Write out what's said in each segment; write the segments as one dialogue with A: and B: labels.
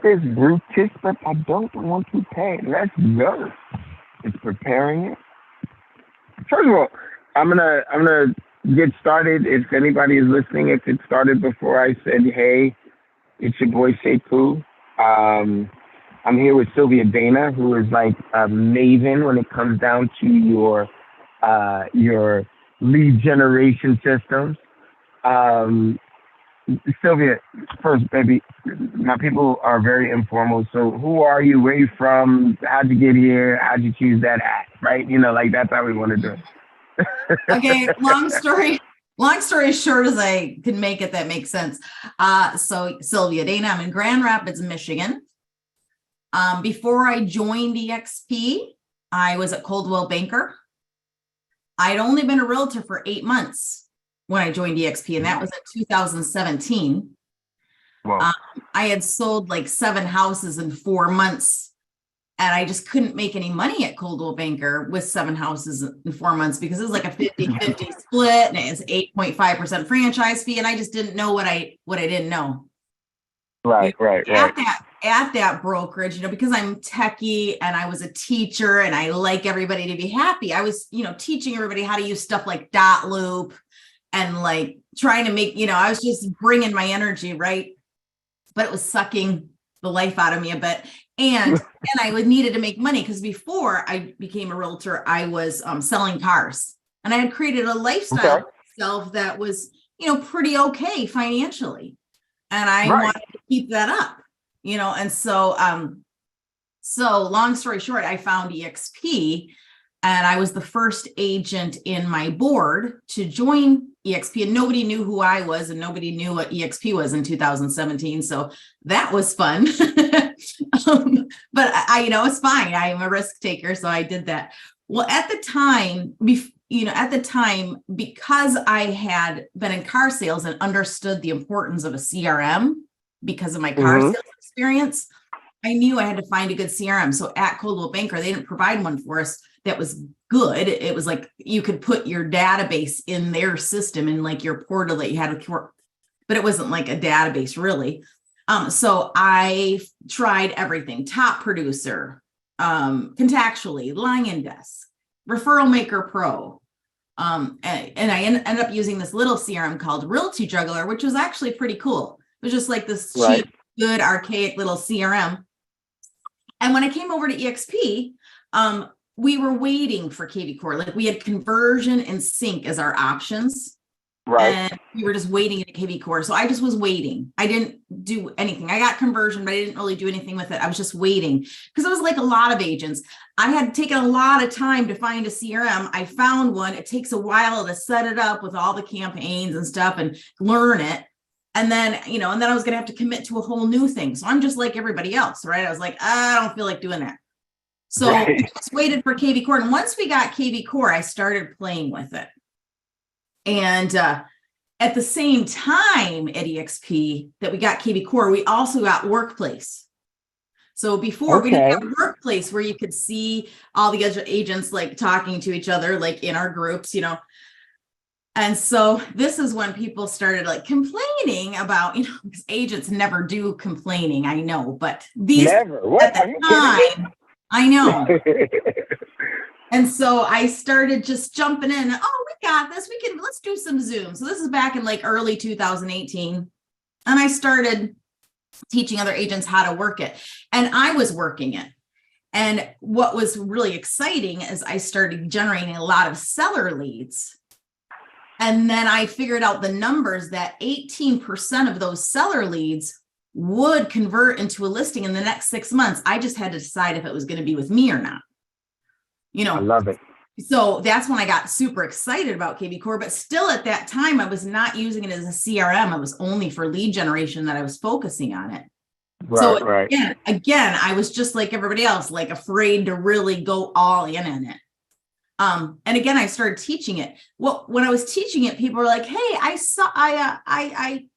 A: this brute but I don't want to pay. Let's go. It's preparing it. First of all, I'm gonna get started. If anybody is listening, if it started before I said hey, it's your boy Sekou. I'm here with Sylvia Dana, who is like a maven when it comes down to your lead generation systems. Um, Sylvia, first, baby, my people are very informal. So, who are you? Where you from? How'd you get here? How'd you choose that act? Right? Like that's how we want to do it.
B: Okay, long story short as I can make it that makes sense. So Sylvia Dana, I'm in Grand Rapids, Michigan. Before I joined EXP, I was at Coldwell Banker. I'd only been a realtor for 8 months when I joined EXP, and that was in 2017.
A: Wow.
B: I had sold like 7 houses in 4 months, and I just couldn't make any money at Coldwell Banker with 7 houses in 4 months because it was like a 50-50 split, and it was 8.5% franchise fee, and I just didn't know what I didn't know.
A: Right.
B: At that brokerage, because I'm techie and I was a teacher and I like everybody to be happy. I was, teaching everybody how to use stuff like dot loop and like trying to make, I was just bringing my energy, right? But it was sucking the life out of me a bit. And I needed to make money because before I became a realtor, I was selling cars, and I had created a lifestyle for myself that was, pretty okay financially. And I wanted to keep that up, and so long story short, I found EXP, and I was the first agent in my board to join EXP, and nobody knew who I was and nobody knew what EXP was in 2017. So that was fun. But I it's fine. I am a risk taker. So I did that. Well, at the time, because I had been in car sales and understood the importance of a CRM because of my car sales experience, I knew I had to find a good CRM. So at Coldwell Banker, they didn't provide one for us that was good. It was like you could put your database in their system in like your portal that you had with your, but it wasn't like a database really. So I tried everything: top producer, contactually, Lion Desk, Referral Maker Pro. And I ended up using this little CRM called Realty Juggler, which was actually pretty cool. It was just like this cheap, good, archaic little CRM. And when I came over to EXP, we were waiting for KV Core. Like we had conversion and sync as our options. Right. And we were just waiting in KV Core. So I just was waiting. I didn't do anything. I got conversion, but I didn't really do anything with it. I was just waiting because it was like a lot of agents. I had taken a lot of time to find a CRM. I found one. It takes a while to set it up with all the campaigns and stuff and learn it. And then, and then I was going to have to commit to a whole new thing. So I'm just like everybody else, right? I was like, I don't feel like doing that. So I just waited for KV Core. And once we got KV Core, I started playing with it. And at the same time at EXP that we got KV Core, we also got Workplace. So before we didn't have Workplace where you could see all the other agents like talking to each other, like in our groups, And so this is when people started like complaining about, because agents never do complaining, I know, but these
A: never. What?
B: At the time, I know. And so I started just jumping in. Oh, we got this. Let's do some Zoom. So this is back in like early 2018. And I started teaching other agents how to work it. And I was working it. And what was really exciting is I started generating a lot of seller leads. And then I figured out the numbers that 18% of those seller leads would convert into a listing in the next 6 months. I just had to decide if it was going to be with me or not. I
A: love it.
B: So that's when I got super excited about KV Core, but still at that time, I was not using it as a CRM. It was only for lead generation that I was focusing on it. Again, I was just like everybody else, like afraid to really go all in on it. And again, I started teaching it. Well, when I was teaching it, people were like, "Hey, I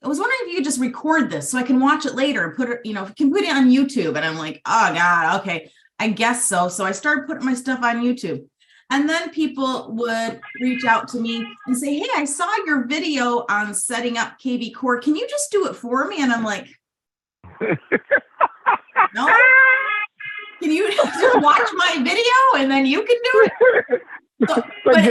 B: was wondering if you could just record this so I can watch it later and put it, can put it on YouTube." And I'm like, "Oh God, okay, I guess so." So I started putting my stuff on YouTube, and then people would reach out to me and say, "Hey, I saw your video on setting up KV Core. Can you just do it for me?" And I'm like, Can you just watch my video and then you can do it? So, but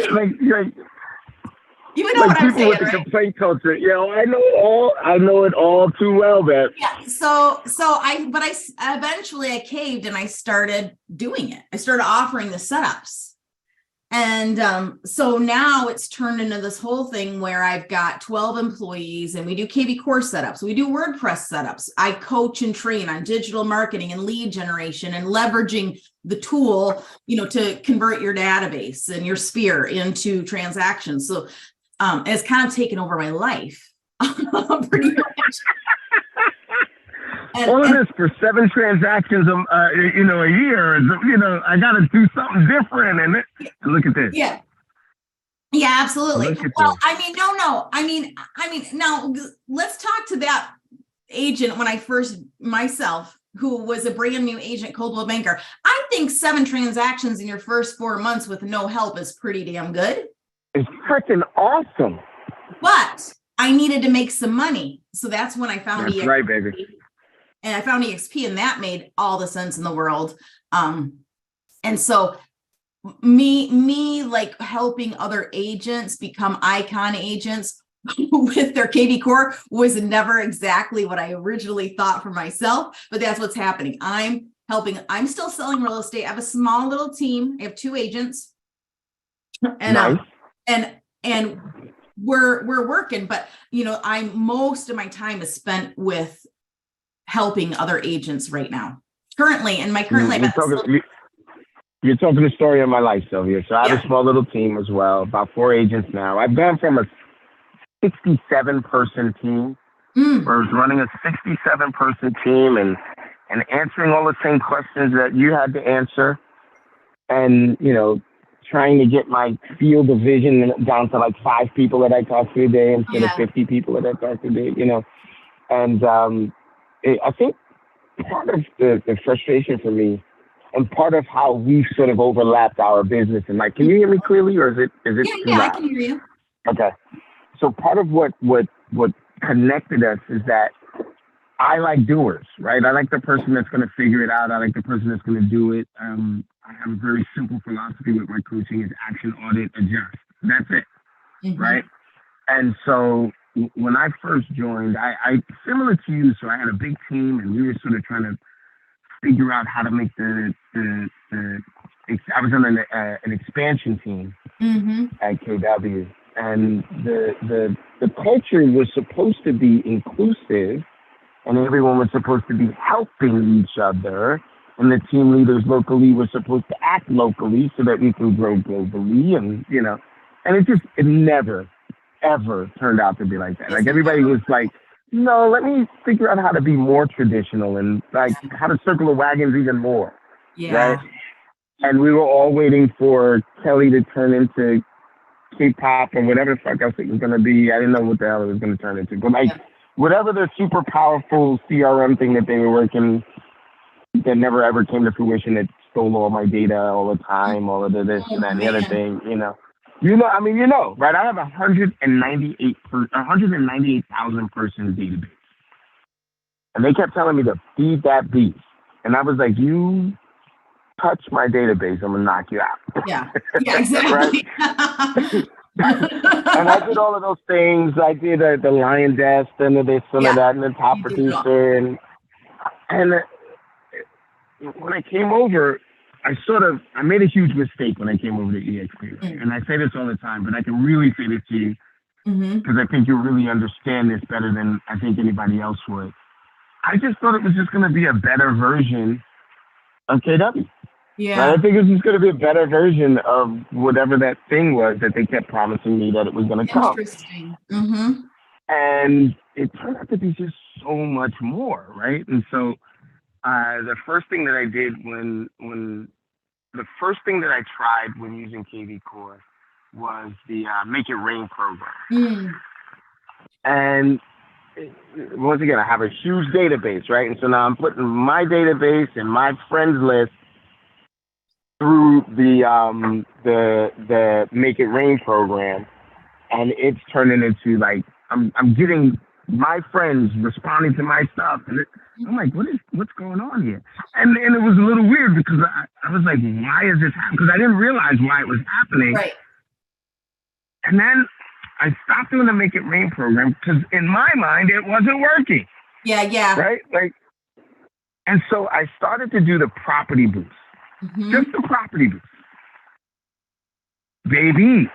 B: you know what I'm
A: people
B: saying,
A: with the
B: right?
A: complaint culture. I know it all too well, man.
B: Yeah. But I eventually I caved and I started doing it. I started offering the setups. And so now it's turned into this whole thing where I've got 12 employees and we do KV Core setups. We do WordPress setups. I coach and train on digital marketing and lead generation and leveraging the tool, to convert your database and your sphere into transactions. So it's kind of taken over my life pretty much.
A: All of this for 7 transactions, a year. I got to do something different. And look at this.
B: Yeah. Yeah, absolutely. Well, I mean, no. I mean, now let's talk to that agent when I first myself, who was a brand new agent, Coldwell Banker. I think 7 transactions in your first 4 months with no help is pretty damn good.
A: It's freaking awesome.
B: But I needed to make some money. So that's when I found
A: EXP. Right, baby.
B: And I found EXP, and that made all the sense in the world. And so me like helping other agents become icon agents with their KV Core was never exactly what I originally thought for myself, but that's what's happening. I'm still selling real estate. I have a small little team. I have 2 agents, and
A: nice.
B: And we're working, but most of my time is spent with helping other agents right now. Currently, in my current life.
A: You're talking the story of my life, Sylvia. So I have a small little team as well, about 4 agents now. I've gone from a 67-person team, where I was running a 67-person team and answering all the same questions that you had to answer, and trying to get my field of vision down to like 5 people that I talk to a day instead of 50 people that I talk to a day. And I think part of the frustration for me, and part of how we've sort of overlapped our business, and like, can you hear me clearly, or is it too loud?
B: I can hear you.
A: Okay. So part of what connected us is that I like doers, right? I like the person that's going to figure it out. I like the person that's going to do it. I have a very simple philosophy with my coaching: is action, audit, adjust. That's it, right? And so when I first joined, I similar to you. So I had a big team, and we were sort of trying to figure out how to make the I was on an expansion team at KW, and the culture was supposed to be inclusive, and everyone was supposed to be helping each other, and the team leaders locally were supposed to act locally so that we can grow globally, and and it never ever turned out to be like that. Like, everybody was like, no, let me figure out how to be more traditional and like how to circle the wagons even more. Right? And we were all waiting for Kelly to turn into K-pop or whatever the fuck else it was going to be. I didn't know what the hell it was going to turn into. But like, whatever the super powerful CRM thing that they were working that never ever came to fruition, that stole all my data all the time, all of the this and that and the other thing, right? I have 198,000 person database. And they kept telling me to feed that beast. And I was like, you touch my database, I'm going to knock you out.
B: Yeah, exactly.
A: And I did all of those things. I did the Lion Desk and the this and that and the top producer. And when I came over, I made a huge mistake when I came over to EXP. Right? And I say this all the time, but I can really say this to you because I think you really understand this better than I think anybody else would. I just thought it was just going to be a better version of KW.
B: Yeah.
A: Right? I think it was just going to be a better version of whatever that thing was that they kept promising me that it was going to come.
B: Interesting.
A: And it turned out to be just so much more, right? And so the first thing that I did the first thing that I tried when using KV Core was the Make It Rain program. And once again, I have a huge database, right? And so now I'm putting my database and my friends list through the Make It Rain program, and it's turning into like I'm getting my friends responding to my stuff, and I'm like, what's going on here? And it was a little weird because is this happening? Because I didn't realize why it was happening.
B: Right.
A: And then I stopped doing the Make It Rain program because in my mind, it wasn't working.
B: Yeah.
A: Right? Like, and so I started to do the property boost. Just the property boost. Baby.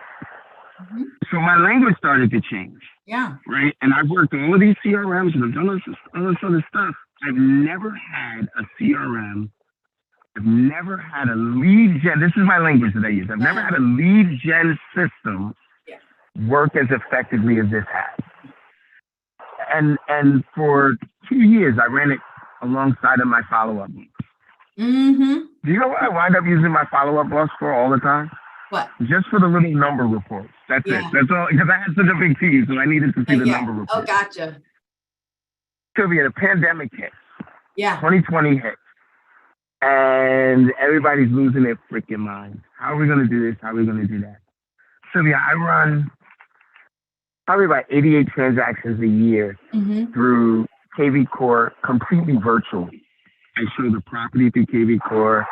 A: So my language started to change.
B: Yeah.
A: Right? And I've worked all of these CRMs and I've done all this other stuff. I've never had a CRM. I've never had a lead gen. This is my language that I use. I've never had a lead gen system work as effectively as this has. And for 2 years, I ran it alongside of my follow-up book. Do you know what I wind up using my follow-up box for all the time?
B: What?
A: Just for the little number reports. That's it. That's all. Because I had such a big team, so I needed to see the number reports.
B: Oh, gotcha.
A: Sylvia, the pandemic hit.
B: Yeah.
A: 2020 hit. And everybody's losing their freaking minds. How are we going to do this? How are we going to do that? Sylvia, I run probably about 88 transactions a year through KV Core completely virtually. I show the property through KV Core.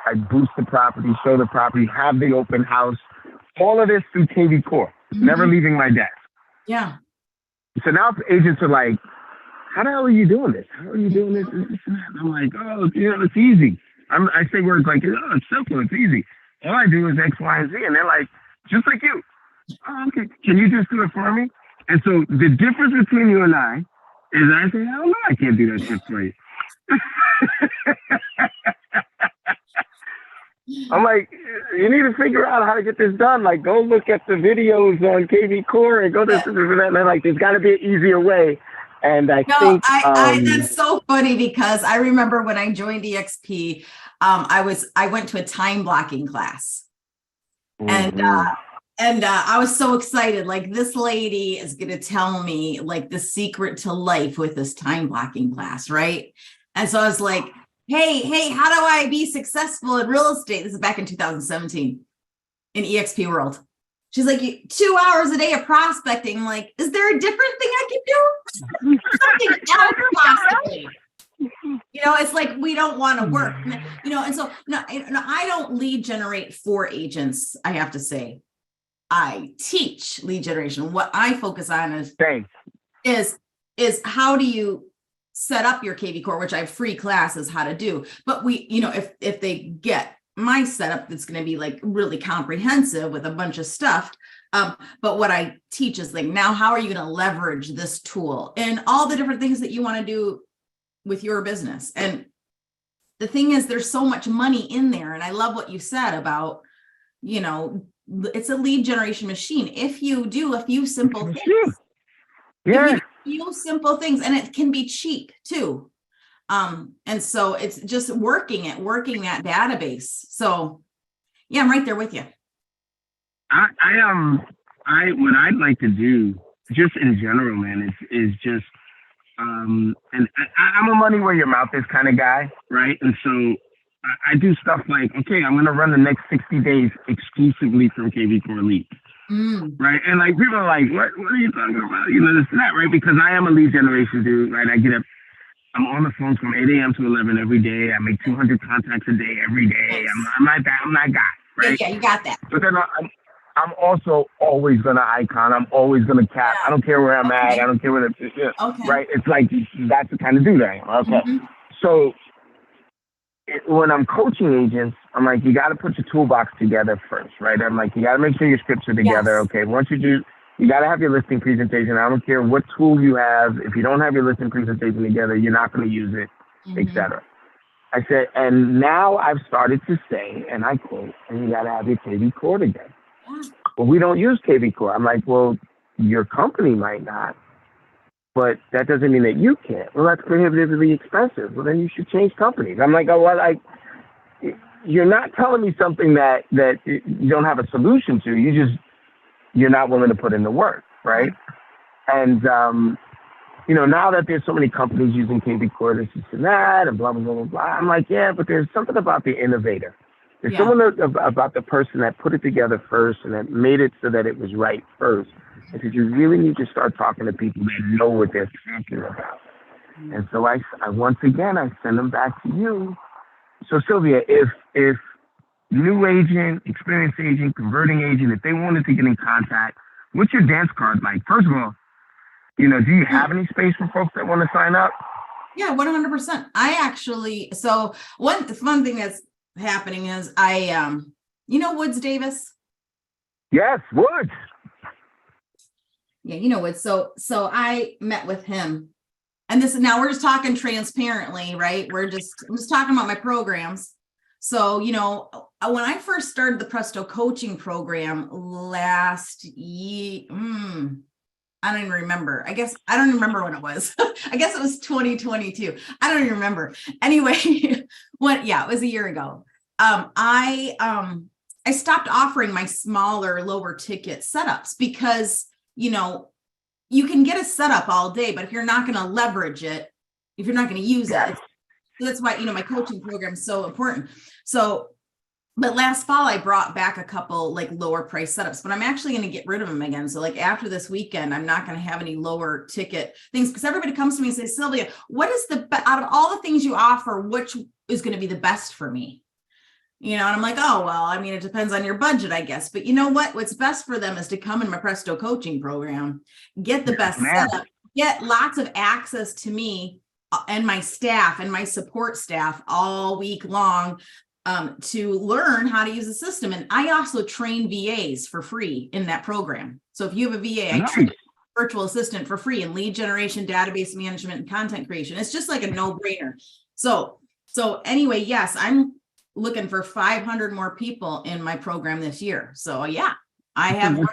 A: I boost the property, show the property, have the open house. All of this through KV Core, never leaving my desk.
B: Yeah.
A: So now agents are like, how the hell are you doing this? How are you doing this? And I'm like, oh, it's easy. I say words like, oh, it's simple, it's easy. All I do is X, Y, and Z. And they're like, just like you. Oh, okay. Can you just do it for me? And so the difference between you and I is I say, hell no, I can't do that shit for you. I'm like, you need to figure out how to get this done. Like, go look at the videos on KV Core and go to this and that. And they're like, there's got to be an easier way. And I think
B: that's so funny because I remember when I joined EXP, I went to a time blocking class, and I was so excited. Like, this lady is going to tell me like the secret to life with this time blocking class, right? And so I was like, hey, how do I be successful in real estate? This is back in 2017 in EXP world. She's like, 2 hours a day of prospecting. I'm like, is there a different thing I can do? Something else possibly. It's like, we don't want to work, and so no, I don't lead generate for agents. I have to say, I teach lead generation. What I focus on is how do you set up your KV Core, which I have free classes how to do. But we, if they get my setup, that's going to be like really comprehensive with a bunch of stuff. But what I teach is like, now how are you going to leverage this tool and all the different things that you want to do with your business? And the thing is, there's so much money in there. And I love what you said about, it's a lead generation machine. If you do a few simple things, few simple things, and it can be cheap too. And so it's just working that database. So yeah, I'm right there with you. What I'd like to do just in general, man, is just, and I'm a money where your mouth is kind of guy, right? And so I do stuff like, okay, I'm going to run the next 60 days exclusively from KV Core Leads. Right. And like, people are like, what are you talking about? This and that, right? Because I am a lead generation dude, right? I get up, I'm on the phone from 8 a.m. to 11 every day. I make 200 contacts a day every day. Yes.
A: I'm that guy, right?
B: Yeah, you got that.
A: But then I'm also always going to icon. I'm always going to cap. I don't care where I'm at. I don't care where right? It's like, that's the kind of dude I am. Okay. So when I'm coaching agents, I'm like, you got to put your toolbox together first, right? I'm like, you got to make sure your scripts are together. Yes. Okay. Once you do, you got to have your listing presentation. I don't care what tool you have. If you don't have your listing presentation together, you're not going to use it, etc. I said, and now I've started to say, and I quote, and you got to have your KV Core together. Well, we don't use KV Core. I'm like, well, your company might not, but that doesn't mean that you can't. Well, that's prohibitively expensive. Well, then you should change companies. I'm like, oh, well, you're not telling me something that you don't have a solution to. You're not willing to put in the work, right? And, now that there's so many companies using KV Core, this and that, and blah, blah, blah, blah, blah, I'm like, yeah, but there's something about the innovator. There's someone about the person that put it together first and that made it so that it was right first. I said, you really need to start talking to people that know what they're talking about. And so I once again, I send them back to you. So Sylvia, if new agent, experienced agent, converting agent, if they wanted to get in contact, what's your dance card like? First of all, do you have any space for folks that want to sign up?
B: Yeah, 100%. I actually, so one fun thing that's happening is Woods Davis?
A: Yes, Woods.
B: Yeah, Woods. So I met with him, and now we're just talking transparently, right? I'm just talking about my programs. So, when I first started the Presto coaching program last year, I don't even remember. I don't remember when it was. I guess it was 2022. I don't even remember. Anyway, it was a year ago. I stopped offering my smaller, lower ticket setups because, you can get a setup all day, but if you're not going to leverage it, if you're not going to use it, that's why, my coaching program is so important. So, but last fall I brought back a couple like lower price setups, but I'm actually going to get rid of them again. So like after this weekend, I'm not going to have any lower ticket things because everybody comes to me and says, Sylvia, what is out of all the things you offer, which is going to be the best for me? And I'm like, oh, well, it depends on your budget, I guess. But you know what? What's best for them is to come in my Presto coaching program, get the best setup, get lots of access to me and my staff and my support staff all week long to learn how to use the system. And I also train VAs for free in that program. So if you have a VA, I train virtual assistant for free in lead generation, database management, and content creation. It's just like a no-brainer. So anyway, yes, I'm looking for 500 more people in my program this year. So yeah, I have.
A: Let's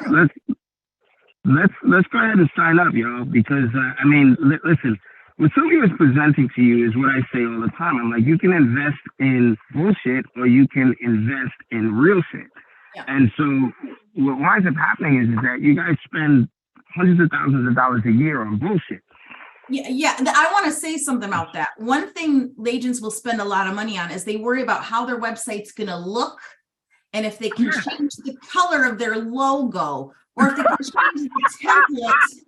A: go ahead and sign up, y'all, because listen, what Sylvia is presenting to you is what I say all the time. I'm like, you can invest in bullshit or you can invest in real shit.
B: Yeah.
A: And so what winds up happening is that you guys spend hundreds of thousands of dollars a year on bullshit.
B: Yeah. I want to say something about that. One thing agents will spend a lot of money on is they worry about how their website's going to look. And if they can change the color of their logo, or if they can change the template,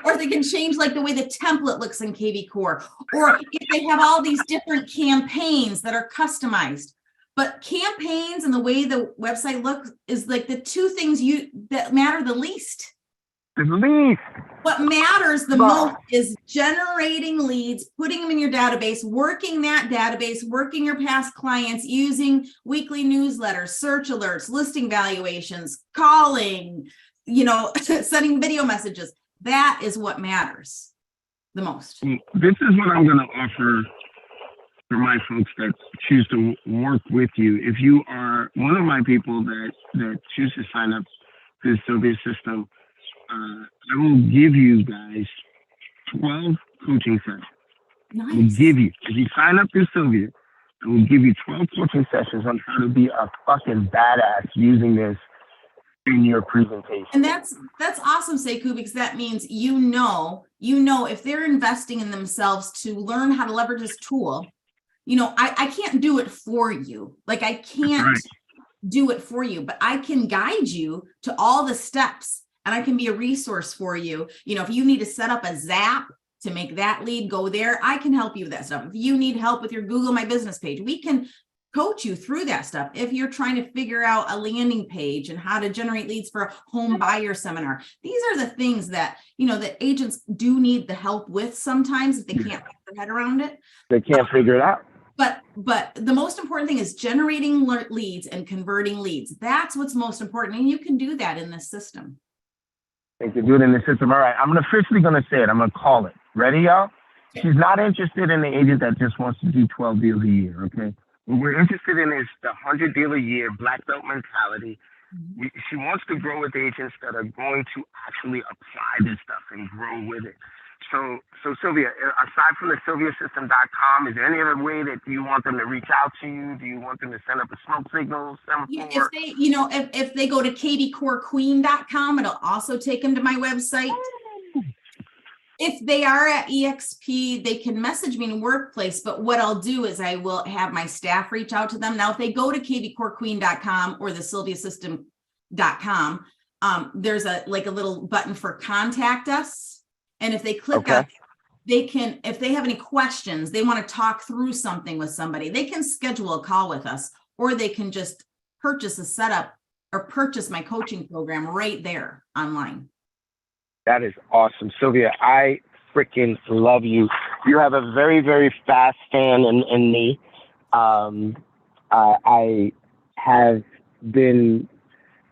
B: or if they can change like the way the template looks in KV Core, or if they have all these different campaigns that are customized. But campaigns and the way the website looks is like the two things that matter the least. What matters the most is generating leads, putting them in your database, working that database, working your past clients, using weekly newsletters, search alerts, listing valuations, calling, sending video messages. That is what matters the most.
A: This is what I'm going to offer for my folks that choose to work with you. If you are one of my people that choose to sign up to the Sylvia system, I will give you guys 12 coaching sessions.
B: Nice.
A: I will give you, if you sign up through Sylvia, I will give you 12 coaching sessions on how to be a fucking badass using this in your presentation.
B: And that's awesome, Sekou, because that means if they're investing in themselves to learn how to leverage this tool, I can't do it for you. Like I can't do it for you, but I can guide you to all the steps. And I can be a resource for you. If you need to set up a Zap to make that lead go there, I can help you with that stuff. If you need help with your Google My Business page, we can coach you through that stuff. If you're trying to figure out a landing page and how to generate leads for a home buyer seminar, these are the things that, that agents do need the help with sometimes if they can't wrap their head around it.
A: They can't figure it out.
B: But the most important thing is generating leads and converting leads. That's what's most important. And you can do that in this system.
A: They can do it in the system. All right, I'm officially going to say it. I'm going to call it. Ready, y'all? She's not interested in the agent that just wants to do 12 deals a year, okay? What we're interested in is the 100 deal a year, black belt mentality. Mm-hmm. She wants to grow with agents that are going to actually apply this stuff and grow with it. So Sylvia, aside from the SylviaSystem.com, is there any other way that you want them to reach out to you? Do you want them to send up a smoke signal?
B: Yeah, if they go to kvcorequeen.com, it'll also take them to my website. If they are at EXP, they can message me in Workplace, but what I'll do is I will have my staff reach out to them. Now, if they go to kvcorequeen.com or the SylviaSystem.com, there's a little button for contact us. And if they click on it, they can, if they have any questions, they want to talk through something with somebody, they can schedule a call with us, or they can just purchase a setup or purchase my coaching program right there online.
A: That is awesome. Sylvia, I freaking love you. You have a very, very fast fan in me. I have been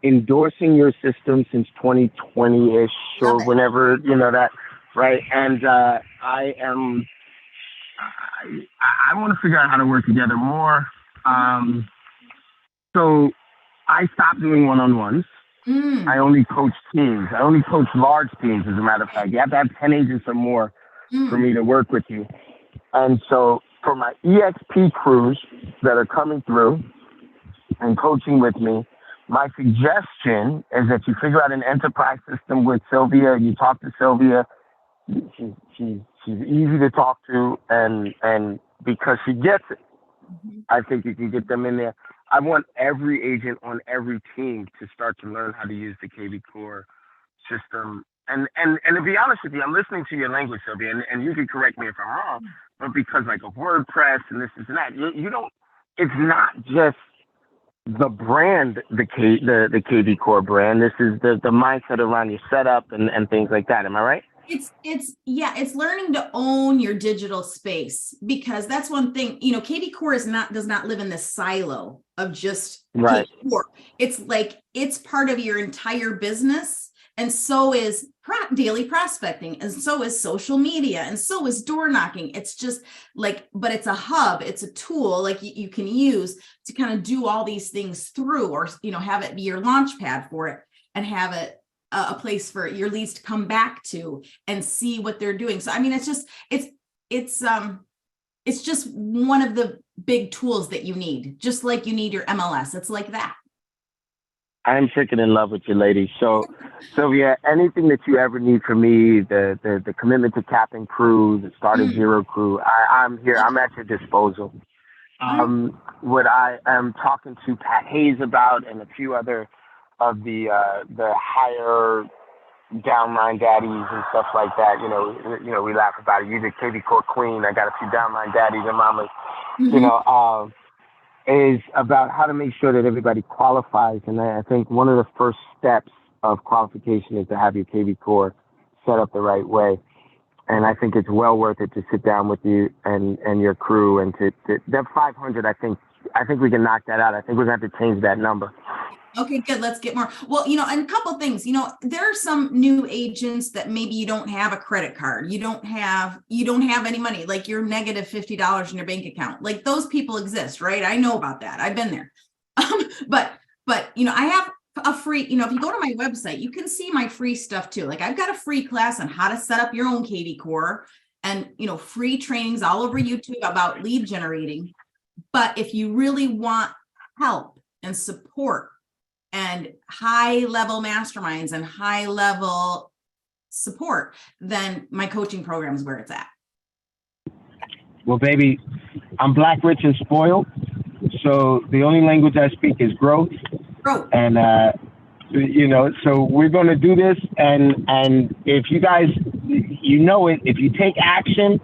A: endorsing your system since 2020-ish or whenever, that, right? And I want to figure out how to work together more. So I stopped doing one-on-ones. I only coach teams. I only coach large teams, as a matter of fact. You have to have 10 agents or more for me to work with you. And so for my EXP crews that are coming through and coaching with me, my suggestion is that you figure out an enterprise system with Sylvia. You talk to Sylvia. She's easy to talk to, and because she gets it, I think you can get them in there. I want every agent on every team to start to learn how to use the KV Core system. And to be honest with you, I'm listening to your language, Sylvia, and you can correct me if I'm wrong, but because like of WordPress and this and that, you don't. It's not just the brand, the KV Core brand. This is the mindset around your setup and things like that. Am I right?
B: It's learning to own your digital space, because that's one thing, KV Core does not live in this silo of just
A: right.
B: KV Core. It's like, it's part of your entire business. And so is daily prospecting, and so is social media, and so is door knocking. It's just like, but it's a hub, it's a tool like you can use to kind of do all these things through, or, have it be your launch pad for it, and have it a place for your leads to come back to and see what they're doing. So, I mean, it's just one of the big tools that you need, just like you need your MLS. It's like that.
A: I'm freaking in love with you, lady. So, Sylvia, anything that you ever need from me, the commitment to capping crew, the start at zero crew, I'm here. I'm at your disposal. What I am talking to Pat Hayes about, and a few other of the higher downline daddies and stuff like that. We laugh about it. You're the KV Core queen. I got a few downline daddies and mamas. Is about how to make sure that everybody qualifies. And I think one of the first steps of qualification is to have your KV Core set up the right way. And I think it's well worth it to sit down with you and your crew, and to that 500. I think we can knock that out. I think we're going to have to change that number.
B: Okay, good. Let's get more. Well, and a couple of things, there are some new agents that maybe you don't have a credit card. You don't have any money, like you're negative $50 in your bank account. Like those people exist, right? I know about that. I've been there. But I have a free, if you go to my website, you can see my free stuff too. Like I've got a free class on how to set up your own KV Core, and, free trainings all over YouTube about lead generating. But if you really want help and support and high level masterminds and high level support, then my coaching program is where it's at.
A: Well, baby, I'm black, rich, and spoiled. So the only language I speak is growth. And, so we're going to do this. And if you guys, if you take action,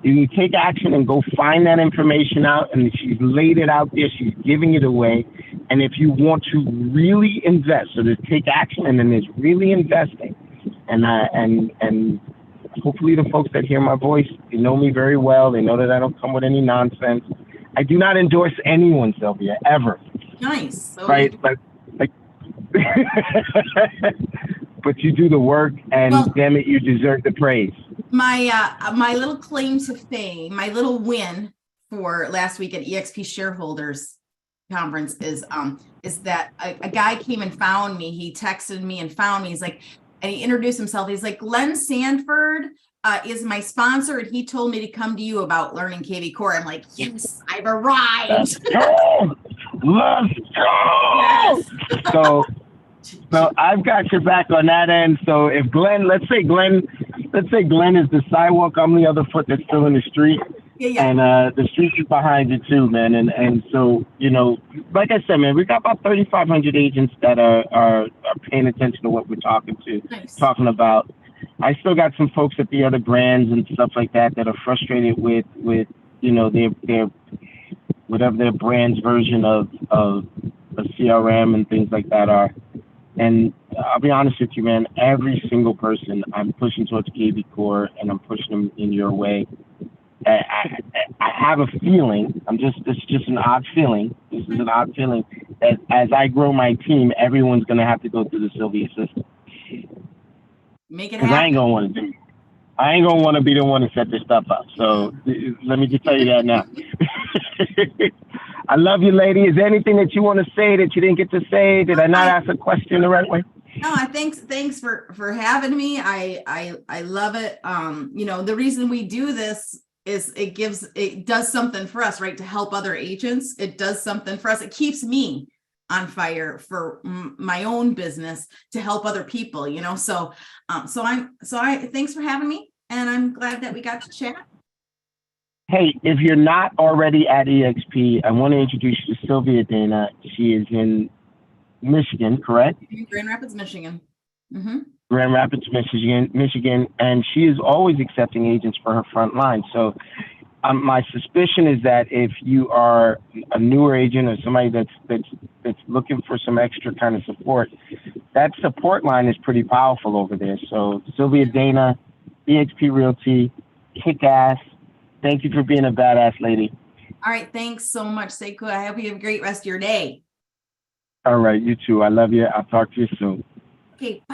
A: you can take action and go find that information out. And she's laid it out there. She's giving it away. And if you want to really invest, so there's take action, and then there's really investing. And hopefully the folks that hear my voice, they know me very well. They know that I don't come with any nonsense. I do not endorse anyone, Sylvia, ever.
B: Nice. So
A: right? Like but you do the work, and damn it, you deserve the praise.
B: My little claim to fame, my little win for last week at EXP shareholders conference is that a guy came and found me. He texted me and found me. He's like, and he introduced himself. He's like, Glenn Sanford is my sponsor, and he told me to come to you about learning KV Core. I'm like, yes, I've arrived.
A: Let's go. Let's go. Yes. So I've got your back on that end. So if let's say Glenn is the sidewalk, I'm the other foot that's still in the street.
B: Yeah.
A: And the streets is behind you too, man. And so, like I said, man, we got about 3,500 agents that are paying attention to what we're talking talking about. I still got some folks at the other brands and stuff like that are frustrated with their whatever their brand's version of a CRM and things like that are. And I'll be honest with you, man, every single person I'm pushing towards KB Core and I'm pushing them in your way. I have a feeling, it's just an odd feeling. This is an odd feeling that as I grow my team, everyone's going to have to go through the Sylvia system.
B: Make it
A: Because
B: happen.
A: I ain't going to want to be the one to set this stuff up. So let me just tell you that now. I love you, lady. Is there anything that you want to say that you didn't get to say? Did I not ask a question the right way?
B: No, thanks for having me. I love it. The reason we do this is it does something for us, right? To help other agents. It does something for us. It keeps me on fire for my own business to help other people, so thanks for having me, and I'm glad that we got to chat.
A: Hey, if you're not already at EXP, I want to introduce you to Sylvia Dana. She is in Michigan, correct?
B: Grand Rapids, Michigan.
A: Grand Rapids, Michigan, and she is always accepting agents for her front line. So my suspicion is that if you are a newer agent or somebody that's looking for some extra kind of support, that support line is pretty powerful over there. So Sylvia Dana, EXP Realty, kick ass. Thank you for being a badass lady.
B: All right. Thanks so much, Sekou. I hope you have a great rest of your day.
A: All right. You too. I love you. I'll talk to you soon.
B: Okay. Bye.